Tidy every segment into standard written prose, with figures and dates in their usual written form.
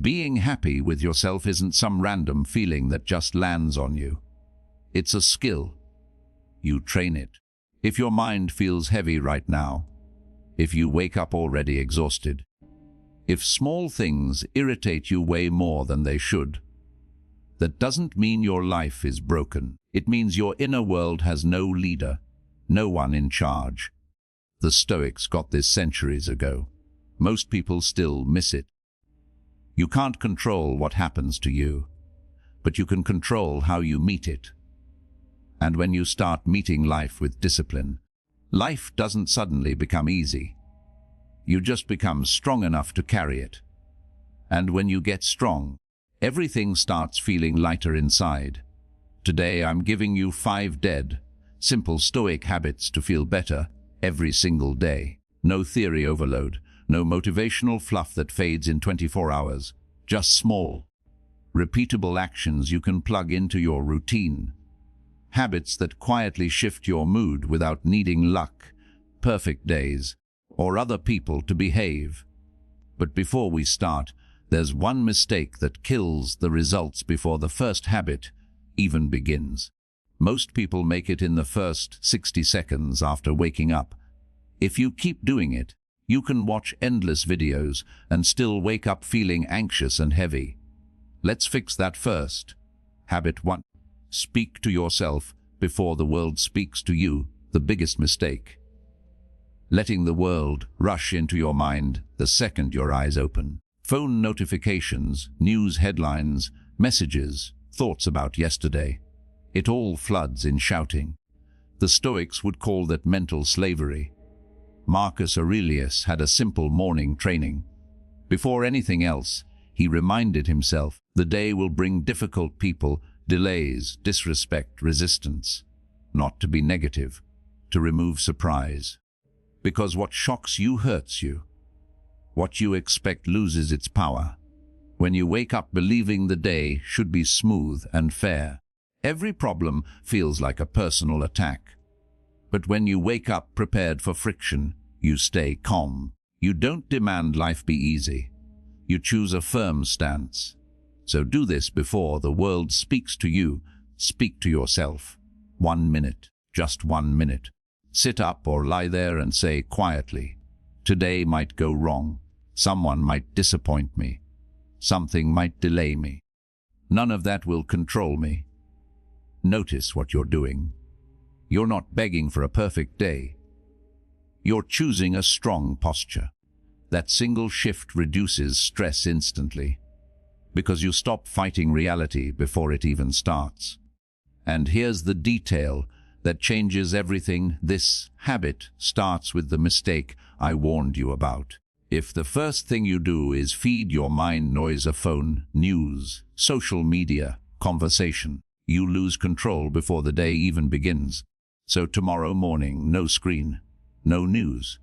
Being happy with yourself isn't some random feeling that just lands on you. It's a skill. You train it. If your mind feels heavy right now, if you wake up already exhausted, if small things irritate you way more than they should, that doesn't mean your life is broken. It means your inner world has no leader, no one in charge. The Stoics got this centuries ago. Most people still miss it. You can't control what happens to you, but you can control how you meet it. And when you start meeting life with discipline, life doesn't suddenly become easy. You just become strong enough to carry it. And when you get strong, everything starts feeling lighter inside. Today I'm giving you 5 dead, simple Stoic habits to feel better every single day. No theory overload, no motivational fluff that fades in 24 hours. Just small, repeatable actions you can plug into your routine. Habits that quietly shift your mood without needing luck, perfect days, or other people to behave. But before we start, there's one mistake that kills the results before the first habit even begins. Most people make it in the first 60 seconds after waking up. If you keep doing it, you can watch endless videos and still wake up feeling anxious and heavy. Let's fix that first. Habit 1. Speak to yourself before the world speaks to you, the biggest mistake. Letting the world rush into your mind the second your eyes open. Phone notifications, news headlines, messages, thoughts about yesterday. It all floods in shouting. The Stoics would call that mental slavery. Marcus Aurelius had a simple morning training. Before anything else, he reminded himself the day will bring difficult people, delays, disrespect, resistance. Not to be negative, to remove surprise. Because what shocks you hurts you. What you expect loses its power. When you wake up believing the day should be smooth and fair, every problem feels like a personal attack. But when you wake up prepared for friction, you stay calm. You don't demand life be easy. You choose a firm stance. So do this before the world speaks to you. Speak to yourself. 1 minute, just 1 minute. Sit up or lie there and say quietly, today might go wrong. Someone might disappoint me. Something might delay me. None of that will control me. Notice what you're doing. You're not begging for a perfect day. You're choosing a strong posture. That single shift reduces stress instantly, because you stop fighting reality before it even starts. And here's the detail that changes everything. This habit starts with the mistake I warned you about. If the first thing you do is feed your mind noise, a phone, news, social media, conversation, you lose control before the day even begins. So tomorrow morning, no screen, no news,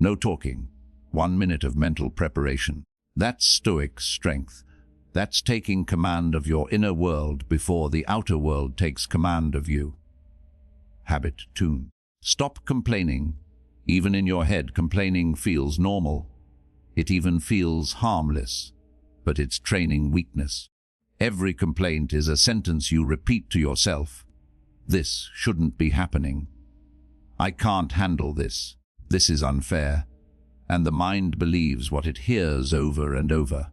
no talking. 1 minute of mental preparation. That's Stoic strength. That's taking command of your inner world before the outer world takes command of you. Habit 2. Stop complaining. Even in your head, complaining feels normal. It even feels harmless, but it's training weakness. Every complaint is a sentence you repeat to yourself. This shouldn't be happening. I can't handle this. This is unfair. And the mind believes what it hears over and over.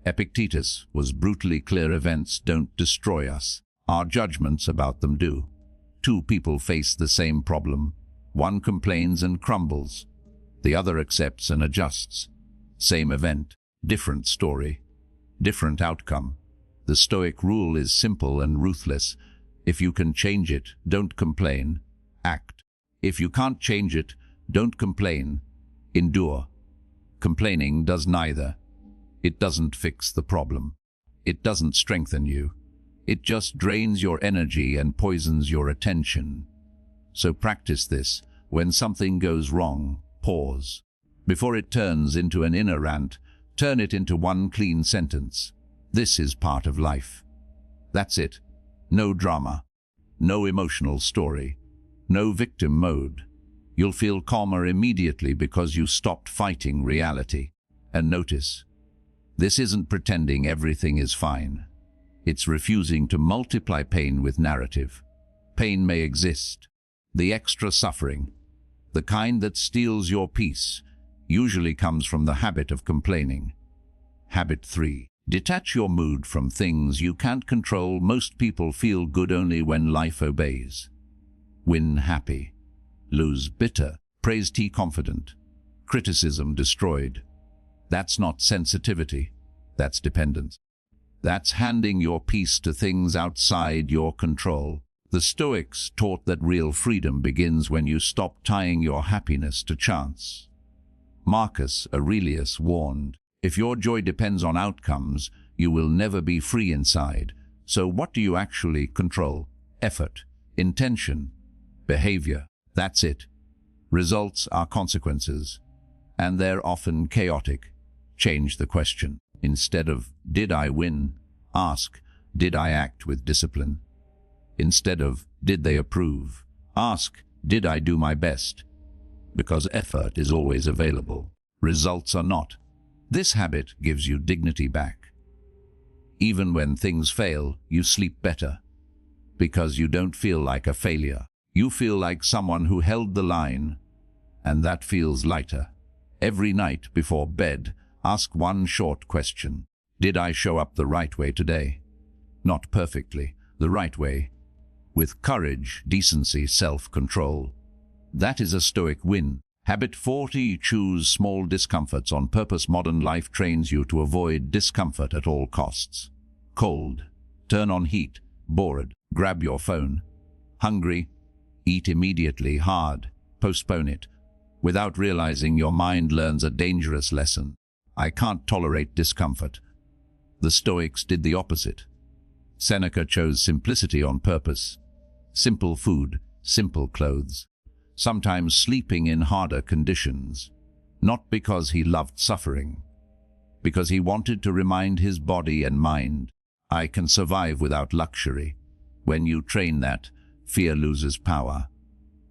Epictetus was brutally clear: events don't destroy us. Our judgments about them do. 2 people face the same problem. One complains and crumbles. The other accepts and adjusts. Same event, different story, different outcome. The Stoic rule is simple and ruthless. If you can change it, don't complain, act. If you can't change it, don't complain, endure. Complaining does neither. It doesn't fix the problem. It doesn't strengthen you. It just drains your energy and poisons your attention. So practice this. When something goes wrong, pause. Before it turns into an inner rant, turn it into one clean sentence. This is part of life. That's it. No drama. No emotional story. No victim mode. You'll feel calmer immediately because you stopped fighting reality. And notice, This isn't pretending everything is fine. It's refusing to multiply pain with narrative. Pain may exist. The extra suffering, the kind that steals your peace, usually comes from the habit of complaining. Habit 3. Detach your mood from things you can't control. Most people feel good only when life obeys. Win happy. Lose bitter. Praise confident. Criticism destroyed. That's not sensitivity. That's dependence. That's handing your peace to things outside your control. The Stoics taught that real freedom begins when you stop tying your happiness to chance. Marcus Aurelius warned, if your joy depends on outcomes, you will never be free inside. So what do you actually control? Effort, intention, behavior. That's it. Results are consequences, and they're often chaotic. Change the question. Instead of, did I win? Ask, did I act with discipline? Instead of, did they approve? Ask, did I do my best? Because effort is always available. Results are not. This habit gives you dignity back. Even when things fail, you sleep better. Because you don't feel like a failure. You feel like someone who held the line, and that feels lighter. Every night before bed, ask one short question. Did I show up the right way today? Not perfectly, the right way. With courage, decency, self-control. That is a Stoic win. Habit 40. Choose small discomforts on purpose. Modern life trains you to avoid discomfort at all costs. Cold. Turn on heat. Bored. Grab your phone. Hungry. Eat immediately. Hard. Postpone it. Without realizing, your mind learns a dangerous lesson. I can't tolerate discomfort. The Stoics did the opposite. Seneca chose simplicity on purpose. Simple food, simple clothes. Sometimes sleeping in harder conditions. Not because he loved suffering. Because he wanted to remind his body and mind, I can survive without luxury. When you train that, fear loses power.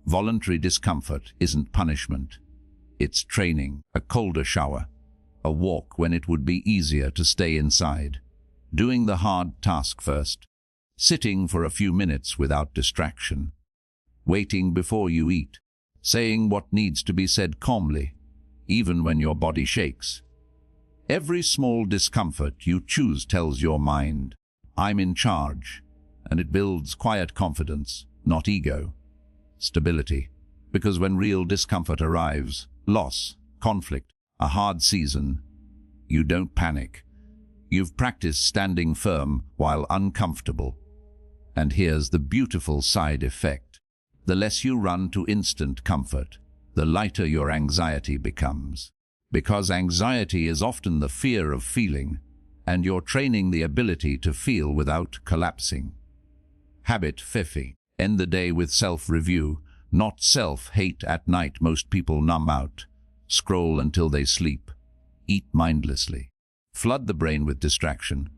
Voluntary discomfort isn't punishment. It's training. A colder shower. A walk when it would be easier to stay inside. Doing the hard task first. Sitting for a few minutes without distraction. Waiting before you eat. Saying what needs to be said calmly, even when your body shakes. Every small discomfort you choose tells your mind, I'm in charge, and it builds quiet confidence, not ego. Stability. Because when real discomfort arrives, loss, conflict, a hard season, you don't panic. You've practiced standing firm while uncomfortable. And here's the beautiful side effect. The less you run to instant comfort, the lighter your anxiety becomes. Because anxiety is often the fear of feeling, and you're training the ability to feel without collapsing. Habit 50. End the day with self-review, not self-hate. At night most people numb out, scroll until they sleep, eat mindlessly, flood the brain with distraction,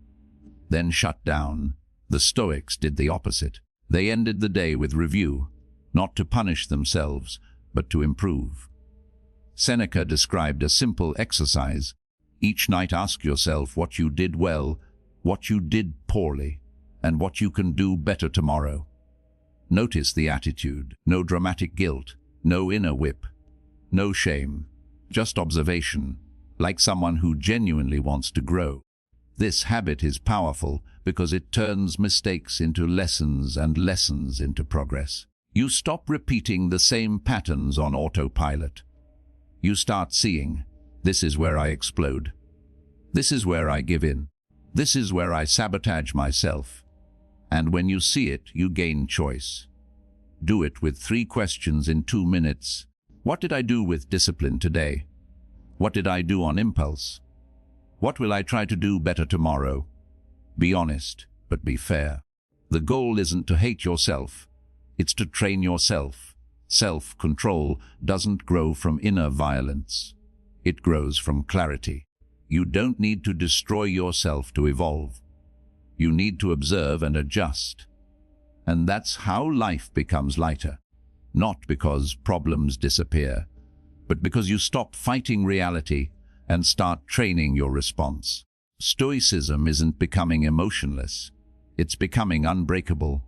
then shut down. The Stoics did the opposite. They ended the day with review, not to punish themselves, but to improve. Seneca described a simple exercise. Each night ask yourself what you did well, what you did poorly, and what you can do better tomorrow. Notice the attitude. No dramatic guilt, no inner whip, no shame, just observation, like someone who genuinely wants to grow. This habit is powerful because it turns mistakes into lessons and lessons into progress. You stop repeating the same patterns on autopilot. You start seeing, this is where I explode. This is where I give in. This is where I sabotage myself. And when you see it, you gain choice. Do it with 3 questions in 2 minutes. What did I do with discipline today? What did I do on impulse? What will I try to do better tomorrow? Be honest, but be fair. The goal isn't to hate yourself. It's to train yourself. Self-control doesn't grow from inner violence. It grows from clarity. You don't need to destroy yourself to evolve. You need to observe and adjust. And that's how life becomes lighter. Not because problems disappear, but because you stop fighting reality and start training your response. Stoicism isn't becoming emotionless. It's becoming unbreakable,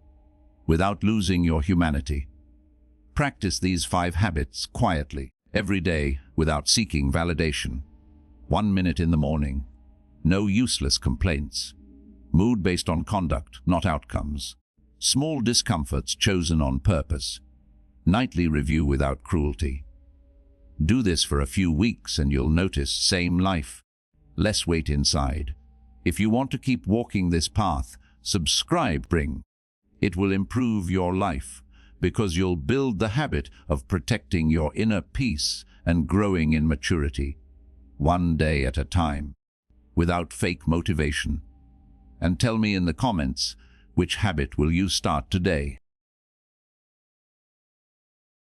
without losing your humanity. Practice these 5 habits quietly, every day, without seeking validation. 1 minute in the morning. No useless complaints. Mood based on conduct, not outcomes. Small discomforts chosen on purpose. Nightly review without cruelty. Do this for a few weeks and you'll notice same life, less weight inside. If you want to keep walking this path, subscribe. It will improve your life because you'll build the habit of protecting your inner peace and growing in maturity, one day at a time, without fake motivation. And tell me in the comments, which habit will you start today?